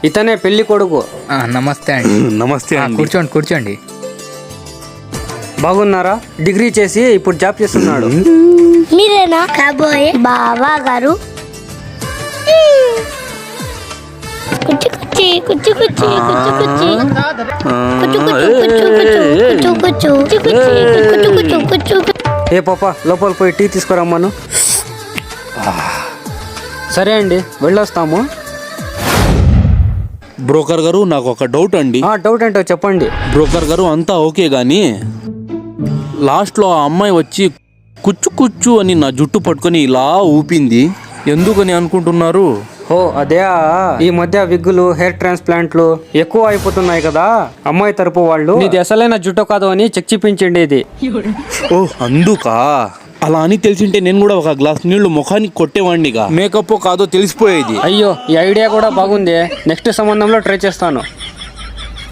ఇతనే పెళ్లి కొడుకు. నమస్తే అండి. నమస్తే అండి. కూర్చోండి కూర్చోండి. బాగున్నారా? డిగ్రీ చేసి ఇప్పుడు జాబ్ చేస్తున్నాడు. మీరేనా కాబోయే బావా గారు? కుచ్చు కుచ్చి కుచ్చు కుచ్చి కుచ్చు కుచ్చి కుచ్చు కుచ్చు కుచ్చు కుచ్చు కుచ్చు కుచ్చు కుచ్చు కుచ్చు. ఏ పాప, లోపల పోయి టీ తీసుకురమ్మను. సరే అండి, వెళ్ళొస్తాము. బ్రోకర్ గారు, నాకు ఒక డౌట్ అండి. డౌట్ ఏంటో చెప్పండి. బ్రోకర్ గారు, అంతా ఓకే గానీ లాస్ట్లో ఆ అమ్మాయి వచ్చి కుచ్చు కుచ్చు అని నా జుట్టు పట్టుకొని ఇలా ఊపింది, ఎందుకని అనుకుంటున్నారు? ఓ అదే, ఈ మధ్య విగ్గులు, హెయిర్ ట్రాన్స్ప్లాంట్లు ఎక్కువ అయిపోతున్నాయి కదా. అమ్మాయి తరపు వాళ్ళు ఇది అసలైన జుట్టు కాదు అని చెక్ చూపించండి. ఇది ఓ అందుకా? అలా అని తెలిసింటే నేను కూడా ఒక గ్లాస్ నీళ్లు ముఖానికి కొట్టేవాడినిగా. మేకప్ కాదో తెలిసిపోయేది. అయ్యో, ఈ ఐడియా కూడా బాగుంది. నెక్స్ట్ సంబంధంలో ట్రై చేస్తాను.